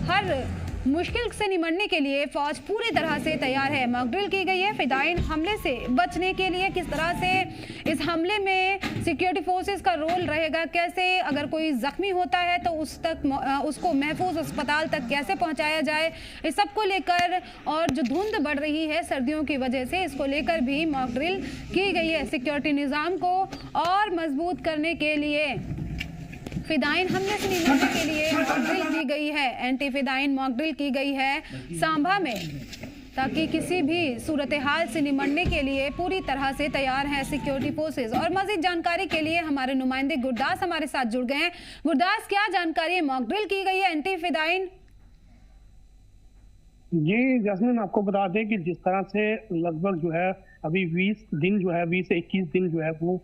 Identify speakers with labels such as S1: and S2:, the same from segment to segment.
S1: हर मुश्किल से निमटने के लिए फौज पूरी तरह से तैयार है। मॉक ड्रिल की गई है फिदायीन हमले से बचने के लिए। किस तरह से इस हमले में सिक्योरिटी फोर्सेस का रोल रहेगा, कैसे अगर कोई जख्मी होता है तो उसको महफूज अस्पताल तक कैसे पहुंचाया जाए, इस सब को लेकर, और जो धुंध बढ़ रही है सर्दियों की वजह से, इसको लेकर भी मॉक ड्रिल की गई है। सिक्योरिटी निज़ाम को और मजबूत करने के लिए फिदायीन हमले से निपटने के लिए मॉक ड्रिल की गई है। एंटी फिदायीन मॉक ड्रिल की गई है सांभा में, ताकि किसी भी सूरत हाल से निपटने के लिए पूरी तरह से तैयार है सिक्योरिटी फोर्सेस। और मजीद जानकारी के लिए हमारे नुमाइंदे गुरदास हमारे साथ जुड़ गए हैं। गुरदास, क्या जानकारी है? मॉक ड्रिल की गई है एंटी फिदायीन।
S2: जी जैस्मिन, आपको बता दें कि जिस तरह से लगभग जो है अभी 20 दिन जो है 20 से 21 दिन जो है वो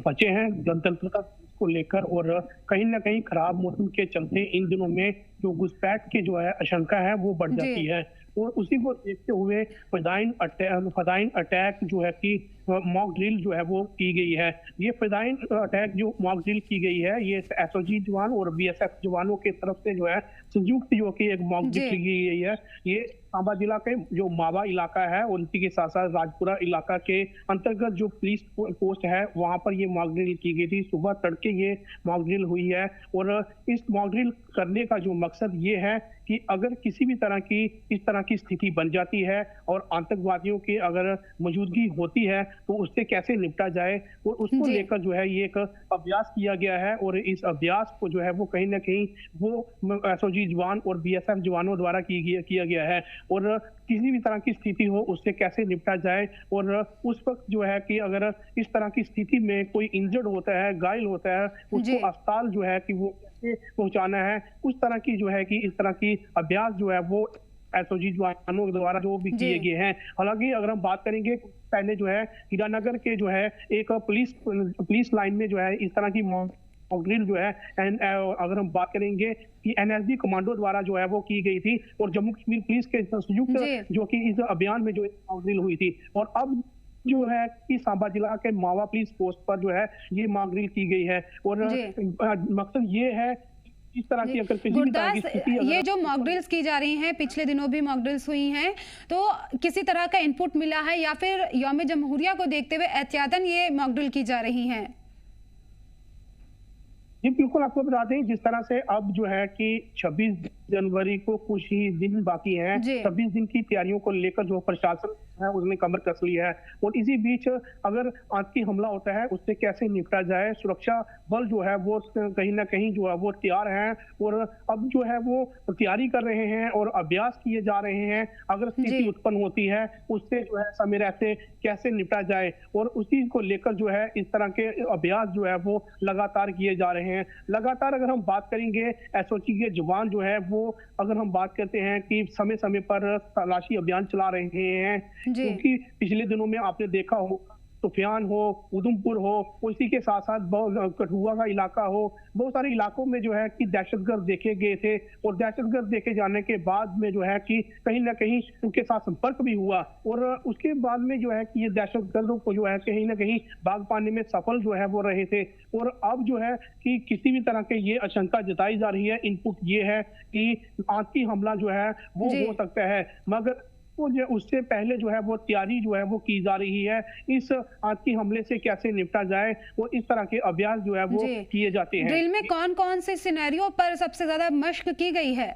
S2: बचे हैं गणतंत्र का को लेकर, और कहीं ना कहीं खराब मौसम के चलते इन दिनों में जो घुसपैठ की जो है आशंका है वो बढ़ जाती है। और उसी को देखते हुए फिदायीन अटैक जो है कि मॉक ड्रिल जो है वो की गई है। ये फिदायीन अटैक जो मॉक ड्रिल की गई है ये एसओजी जवान और बीएसएफ जवानों की तरफ से जो है संयुक्त जो कि एक मॉक ड्रिल की गई है। ये सांबा जिला के जो मावा इलाका है और इसी के साथ साथ राजपुरा इलाका के अंतर्गत जो पुलिस पोस्ट है वहां पर ये मॉक ड्रिल की गई थी। सुबह तड़के ये मॉक ड्रिल हुई है और इस मॉक ड्रिल करने का जो मकसद ये है कि अगर किसी भी तरह की इस तरह की स्थिति बन जाती है और आतंकवादियों की अगर मौजूदगी होती है तो उससे कैसे निपटा जाए, और उसको लेकर जो है ये एक अभ्यास किया गया है। और इस अभ्यास को जो है वो कहीं ना कहीं वो एसओजी जवान और बीएसएफ जवानों द्वारा किया गया है। और किसी भी तरह की स्थिति हो उससे कैसे निपटा जाए, और उस वक्त जो है कि अगर इस तरह की स्थिति में कोई इंजर्ड होता है, घायल होता है, उसको अस्पताल जो है कि वो कैसे पहुंचाना है, उस तरह की जो है कि इस तरह की अभ्यास जो है वो एसओजी जवानों द्वारा जो भी किए गए हैं। हालांकि अगर हम बात करेंगे पहले जो है हीरानगर के जो है एक पुलिस लाइन में जो है इस तरह की मॉक ड्रिल जो है अगर हम बात करेंगे कि एनएसजी कमांडो द्वारा जो है वो की गई थी, और जम्मू कश्मीर पुलिस के संयुक्त जो कि इस अभियान में जो मॉक ड्रिल हुई थी। और अब जो है कि सांबा जिला के मावा पुलिस पोस्ट पर जो है ये मॉक ड्रिल की गई है। और मकसद ये है इस तरह की अगर किसी भी तरह की स्थिति,
S1: ये जो मॉक ड्रिल्स की जा रही हैं, पिछले दिनों भी मॉक ड्रिल्स हुई हैं, तो किसी तरह का इनपुट मिला है या फिर यौम जमहूरिया को देखते हुए एहतियातन ये मॉक ड्रिल की जा रही हैं?
S2: जी बिल्कुल, आपको बता दें जिस तरह से अब जो है कि 26 जनवरी को कुछ ही दिन बाकी हैं, 26 दिन की तैयारियों को लेकर जो प्रशासन है उसने कमर कस ली है। और इसी बीच अगर आतंकी हमला होता है उससे कैसे निपटा जाए, सुरक्षा बल जो है वो कहीं ना कहीं जो है वो तैयार हैं और अब जो है वो तैयारी कर रहे हैं और अभ्यास किए जा रहे हैं। अगर स्थिति उत्पन्न होती है उससे जो है समय रहते कैसे निपटा जाए, और उसी को लेकर जो है इस तरह के अभ्यास जो है वो लगातार किए जा रहे हैं। लगातार अगर हम बात करेंगे एसओजी के जवान जो है वो अगर हम बात करते हैं कि समय समय पर तलाशी अभियान चला रहे हैं, क्योंकि पिछले दिनों में आपने देखा हो सुफियान हो, उधमपुर हो, उसी के साथ साथ कठुआ का इलाका हो, बहुत सारे इलाकों में जो है कि दहशतगर्द देखे गए थे। और दहशतगर्द देखे जाने के बाद में जो है कि कहीं ना कहीं उनके साथ संपर्क भी हुआ, और उसके बाद में जो है कि ये दहशतगर्दों को जो है कहीं ना कहीं भाग पाने में सफल जो है वो रहे थे। और अब जो है कि किसी भी तरह के ये आशंका जताई जा रही है, इनपुट ये है कि आतंकी हमला जो है वो हो सकता है, मगर उससे पहले जो है वो तैयारी जो है वो की जा रही है इस आतंकी हमले से कैसे निपटा जाए, और इस तरह के अभ्यास जो है वो किए जाते हैं।
S1: ड्रिल में कौन कौन से सिनेरियो पर सबसे ज्यादा मशक की गई है?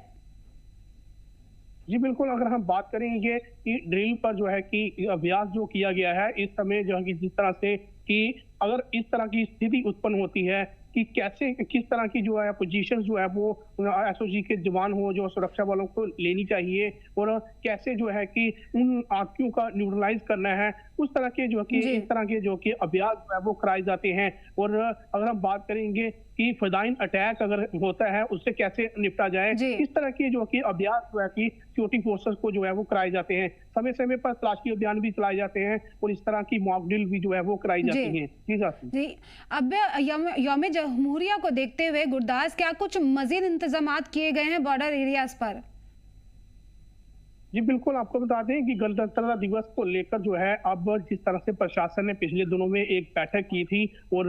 S2: जी बिल्कुल, अगर हम बात करेंगे कि ड्रिल पर जो है कि अभ्यास जो किया गया है इस समय जो है कि जिस तरह से कि अगर इस तरह की स्थिति उत्पन्न होती है कि कैसे किस तरह की जो है पोजीशन जो है वो एसओजी के जवान हो जो सुरक्षा वालों को लेनी चाहिए, और कैसे जो है कि उन आतंकियों का न्यूट्रलाइज करना है, उस तरह के जो कि इस तरह के जो कि अभ्यास जो है वो कराए जाते हैं। और अगर हम बात करेंगे कि फिदायीन अटैक अगर होता है उससे कैसे निपटा जाए, इस तरह के जो कि अभ्यास जो है कि सिक्योरिटी फोर्सेस को जो है वो कराए जाते हैं। समय समय पर तलाशी अभियान भी चलाए जाते हैं और इस तरह की मॉक ड्रिल भी जो है वो कराई जाती है।
S1: जी, अब यौम जमहूरिया को देखते हुए गुरदास क्या कुछ मजीद इंतजामात किए गए हैं बॉर्डर एरियाज पर?
S2: जी बिल्कुल, आपको बता दें कि गणतंत्र दिवस को लेकर जो है अब जिस तरह से प्रशासन ने पिछले दिनों में एक बैठक की थी और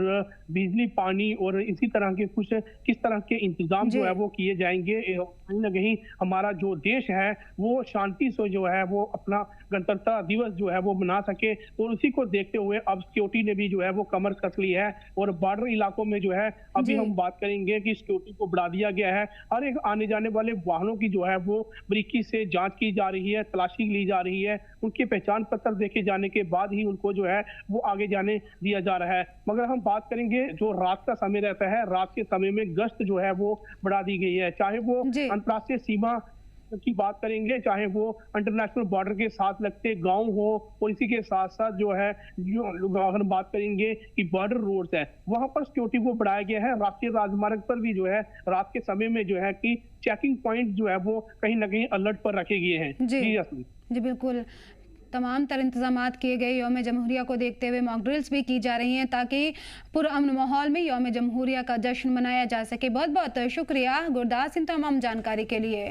S2: बिजली, पानी और इसी तरह के कुछ किस तरह के इंतजाम जो है वो किए जाएंगे। कहीं न कहीं हमारा जो देश है वो शांति से जो है वो अपना गणतंत्र दिवस जो है वो मना सके, और उसी को देखते हुए अब सिक्योरिटी ने भी जो है वो कमर कस ली है। और बॉर्डर इलाकों में जो है अभी हम बात करेंगे कि सिक्योरिटी को बढ़ा दिया गया है। हर एक आने जाने वाले वाहनों की जो है वो बारीकी से जांच की जा रही है, तलाशी ली जा रही है, उनके पहचान पत्र देखे जाने के बाद ही उनको जो है वो आगे जाने दिया जा रहा है। मगर हम बात करेंगे जो रात का समय रहता है, रात के समय में गश्त जो है वो बढ़ा दी गई है, चाहे वो अंतर्राष्ट्रीय सीमा की बात करेंगे, चाहे वो इंटरनेशनल बॉर्डर के साथ लगते गांव हो, और इसी के साथ साथ जो है अगर हम बात करेंगे कि बॉर्डर रोड्स है वहां पर सिक्योरिटी को बढ़ाया गया है। राष्ट्रीय राजमार्ग पर भी जो है रात के समय में जो है कि चेकिंग पॉइंट जो है वो कहीं ना कहीं अलर्ट पर रखे गए हैं।
S1: जी बिल्कुल, तमाम तर इंतजाम किए गए। यौम जमहूरिया को देखते हुए मॉक ड्रिल्स भी की जा रही हैं ताकि पुरअमन माहौल में यौम जमहूरिया का जश्न मनाया जा सके। बहुत बहुत शुक्रिया गुरदास इन तमाम जानकारी के लिए।